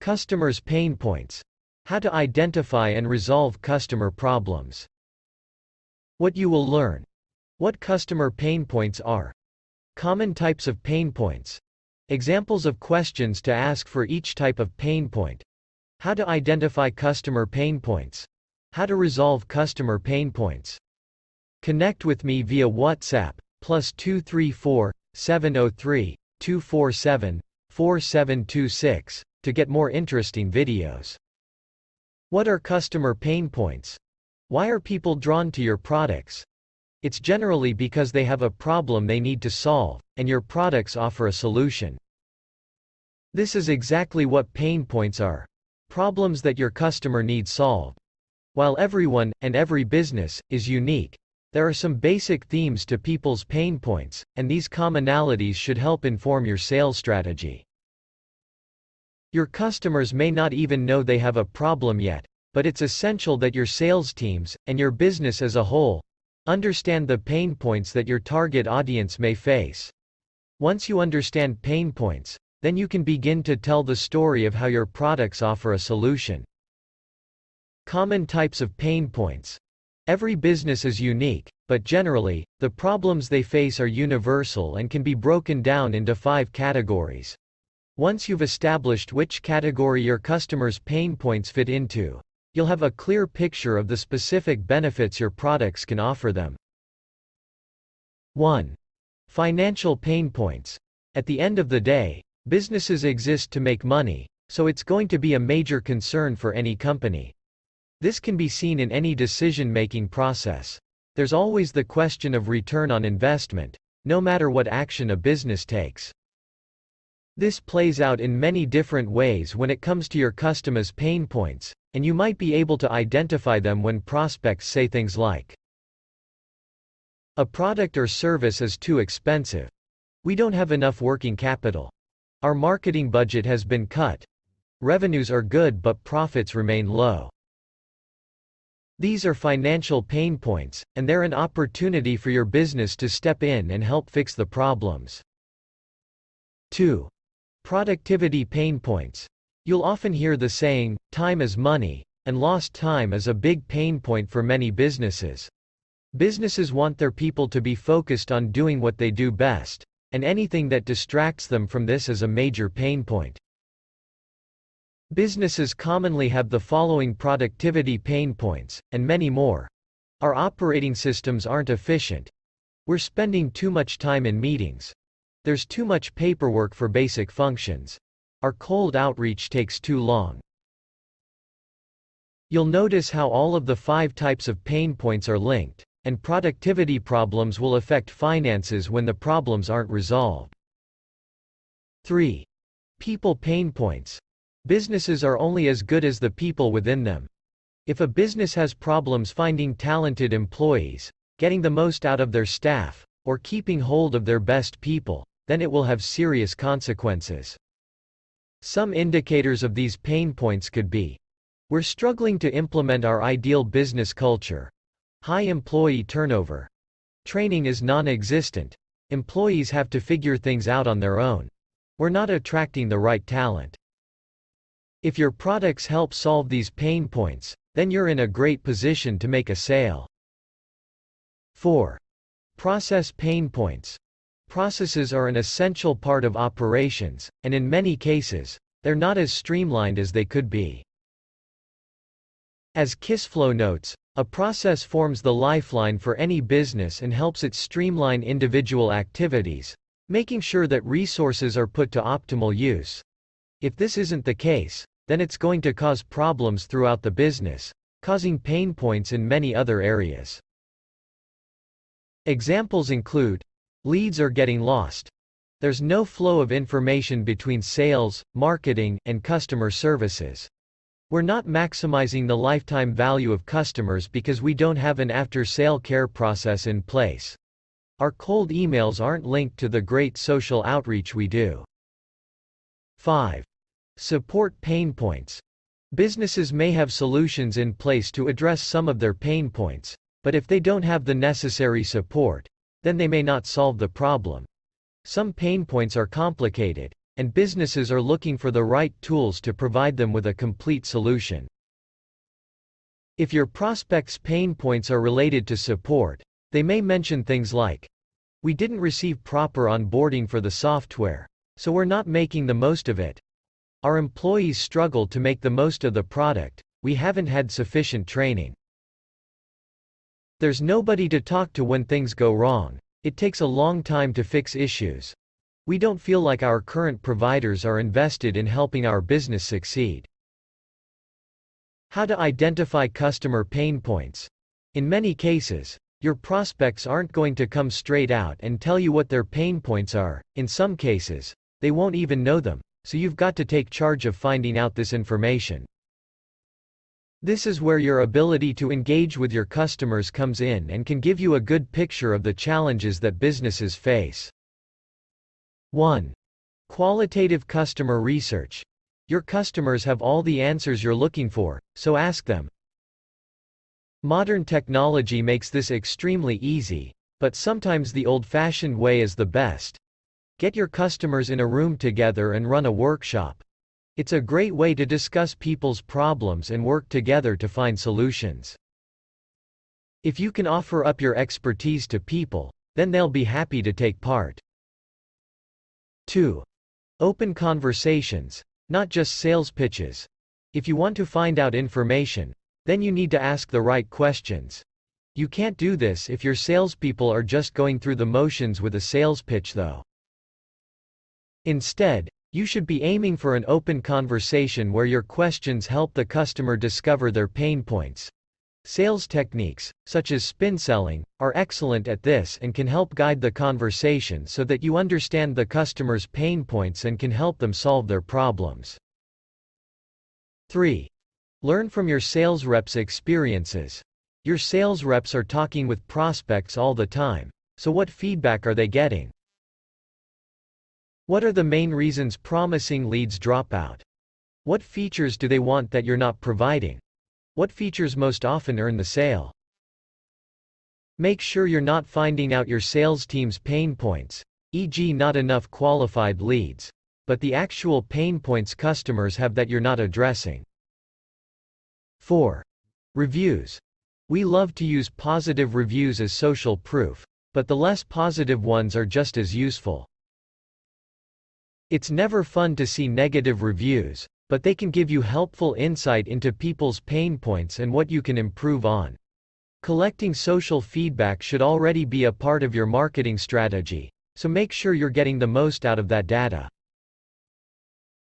Customers' pain points. How to identify and resolve customer problems. What you will learn. What customer pain points are. Common types of pain points. Examples of questions to ask for each type of pain point. How to identify customer pain points. How to resolve customer pain points. Connect with me via WhatsApp, +234 703 247 4726, to get more interesting videos. What are customer pain points? Why are people drawn to your products? It's generally because they have a problem they need to solve, and your products offer a solution. This is exactly what pain points are. Problems that your customer needs solved. While everyone, and every business, is unique, there are some basic themes to people's pain points, and these commonalities should help inform your sales strategy. Your customers may not even know they have a problem yet, but it's essential that your sales teams, and your business as a whole, understand the pain points that your target audience may face. Once you understand pain points, then you can begin to tell the story of how your products offer a solution. Common types of pain points. Every business is unique, but generally, the problems they face are universal and can be broken down into 5 categories. Once you've established which category your customers' pain points fit into, you'll have a clear picture of the specific benefits your products can offer them. 1. Financial pain points. At the end of the day, businesses exist to make money, so it's going to be a major concern for any company. This can be seen in any decision-making process. There's always the question of return on investment, no matter what action a business takes. This plays out in many different ways when it comes to your customers' pain points, and you might be able to identify them when prospects say things like, "A product or service is too expensive. We don't have enough working capital. Our marketing budget has been cut. Revenues are good but profits remain low." These are financial pain points, and they're an opportunity for your business to step in and help fix the problems. 2. Productivity pain points. You'll often hear the saying, "Time is money," and lost time is a big pain point for many businesses. Businesses want their people to be focused on doing what they do best, and anything that distracts them from this is a major pain point. Businesses commonly have the following productivity pain points, and many more. Our operating systems aren't efficient. We're spending too much time in meetings. There's too much paperwork for basic functions. Our cold outreach takes too long. You'll notice how all of the 5 types of pain points are linked, and productivity problems will affect finances when the problems aren't resolved. 3. People pain points. Businesses are only as good as the people within them. If a business has problems finding talented employees, getting the most out of their staff, or keeping hold of their best people, then it will have serious consequences. Some indicators of these pain points could be: we're struggling to implement our ideal business culture. High employee turnover. Training is non-existent. Employees have to figure things out on their own. We're not attracting the right talent. If your products help solve these pain points, then you're in a great position to make a sale. 4. Process pain points. Processes are an essential part of operations, and in many cases, they're not as streamlined as they could be. As Kissflow notes, a process forms the lifeline for any business and helps it streamline individual activities, making sure that resources are put to optimal use. If this isn't the case, then it's going to cause problems throughout the business, causing pain points in many other areas. Examples include: leads are getting lost. There's no flow of information between sales, marketing, and customer services. We're not maximizing the lifetime value of customers because we don't have an after-sale care process in place. Our cold emails aren't linked to the great social outreach we do. 5. Support pain points. Businesses may have solutions in place to address some of their pain points, but if they don't have the necessary support, then they may not solve the problem. Some pain points are complicated, and businesses are looking for the right tools to provide them with a complete solution. If your prospects' pain points are related to support, they may mention things like, "We didn't receive proper onboarding for the software, so we're not making the most of it. Our employees struggle to make the most of the product, we haven't had sufficient training. There's nobody to talk to when things go wrong, it takes a long time to fix issues. We don't feel like our current providers are invested in helping our business succeed." How to identify customer pain points. In many cases, your prospects aren't going to come straight out and tell you what their pain points are. In some cases, they won't even know them, so you've got to take charge of finding out this information. This is where your ability to engage with your customers comes in and can give you a good picture of the challenges that businesses face. 1. Qualitative customer research. Your customers have all the answers you're looking for, so ask them. Modern technology makes this extremely easy, but sometimes the old-fashioned way is the best. Get your customers in a room together and run a workshop. It's a great way to discuss people's problems and work together to find solutions. If you can offer up your expertise to people, then they'll be happy to take part. 2. Open conversations, not just sales pitches. If you want to find out information, then you need to ask the right questions. You can't do this if your salespeople are just going through the motions with a sales pitch though. Instead, you should be aiming for an open conversation where your questions help the customer discover their pain points. Sales techniques, such as spin selling, are excellent at this and can help guide the conversation so that you understand the customer's pain points and can help them solve their problems. 3. Learn from your sales reps' experiences. Your sales reps are talking with prospects all the time, so what feedback are they getting? What are the main reasons promising leads drop out? What features do they want that you're not providing? What features most often earn the sale? Make sure you're not finding out your sales team's pain points, e.g. not enough qualified leads, but the actual pain points customers have that you're not addressing. 4. Reviews. We love to use positive reviews as social proof, but the less positive ones are just as useful. It's never fun to see negative reviews, but they can give you helpful insight into people's pain points and what you can improve on. Collecting social feedback should already be a part of your marketing strategy, so make sure you're getting the most out of that data.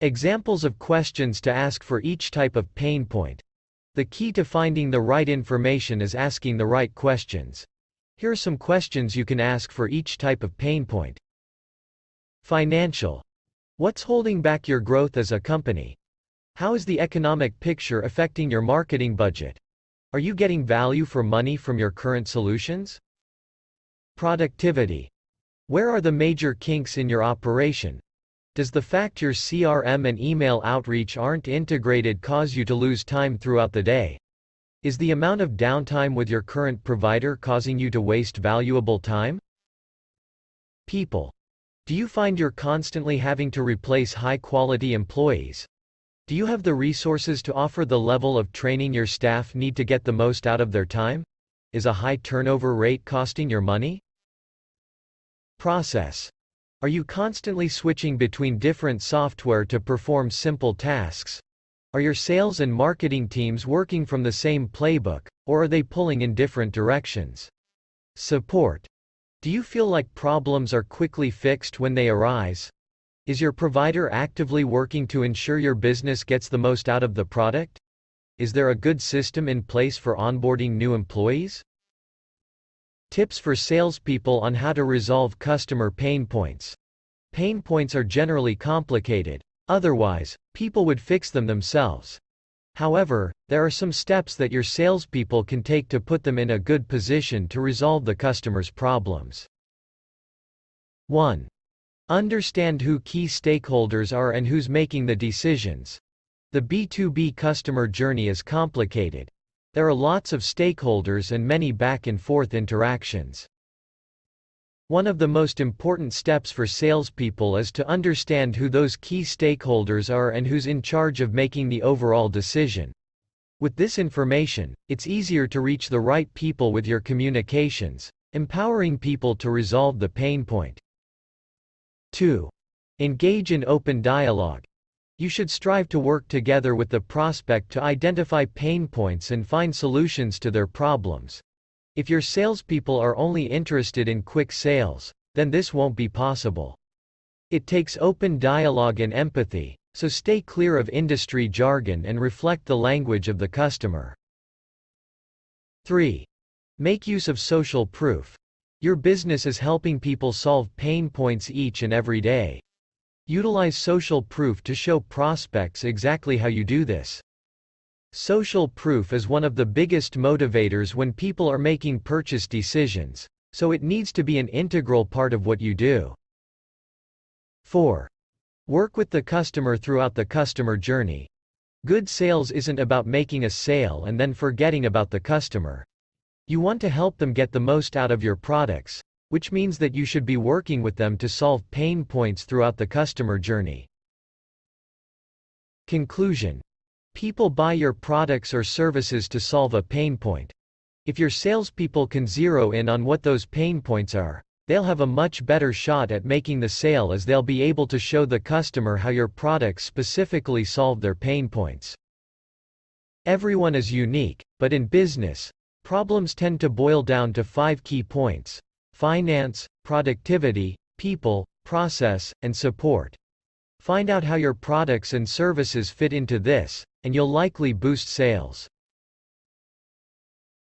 Examples of questions to ask for each type of pain point. The key to finding the right information is asking the right questions. Here are some questions you can ask for each type of pain point. Financial. What's holding back your growth as a company? How is the economic picture affecting your marketing budget? Are you getting value for money from your current solutions? Productivity. Where are the major kinks in your operation? Does the fact your CRM and email outreach aren't integrated cause you to lose time throughout the day? Is the amount of downtime with your current provider causing you to waste valuable time? People. Do you find you're constantly having to replace high-quality employees? Do you have the resources to offer the level of training your staff need to get the most out of their time? Is a high turnover rate costing your money? Process. Are you constantly switching between different software to perform simple tasks? Are your sales and marketing teams working from the same playbook, or are they pulling in different directions? Support. Do you feel like problems are quickly fixed when they arise? Is your provider actively working to ensure your business gets the most out of the product? Is there a good system in place for onboarding new employees? Tips for salespeople on how to resolve customer pain points. Pain points are generally complicated. Otherwise, people would fix them themselves. However, there are some steps that your salespeople can take to put them in a good position to resolve the customer's problems. 1. Understand who key stakeholders are and who's making the decisions. The B2B customer journey is complicated. There are lots of stakeholders and many back and forth interactions. One of the most important steps for salespeople is to understand who those key stakeholders are and who's in charge of making the overall decision. With this information, it's easier to reach the right people with your communications, empowering people to resolve the pain point. 2. Engage in open dialogue. You should strive to work together with the prospect to identify pain points and find solutions to their problems. If your salespeople are only interested in quick sales, then this won't be possible. It takes open dialogue and empathy, so stay clear of industry jargon and reflect the language of the customer. 3. Make use of social proof. Your business is helping people solve pain points each and every day. Utilize social proof to show prospects exactly how you do this. Social proof is one of the biggest motivators when people are making purchase decisions, so it needs to be an integral part of what you do. 4. Work with the customer throughout the customer journey. Good sales isn't about making a sale and then forgetting about the customer. You want to help them get the most out of your products, which means that you should be working with them to solve pain points throughout the customer journey. Conclusion. People buy your products or services to solve a pain point. If your salespeople can zero in on what those pain points are, they'll have a much better shot at making the sale, as they'll be able to show the customer how your products specifically solve their pain points. Everyone is unique, but in business, problems tend to boil down to 5 key points: finance, productivity, people, process, and support. Find out how your products and services fit into this, and you'll likely boost sales.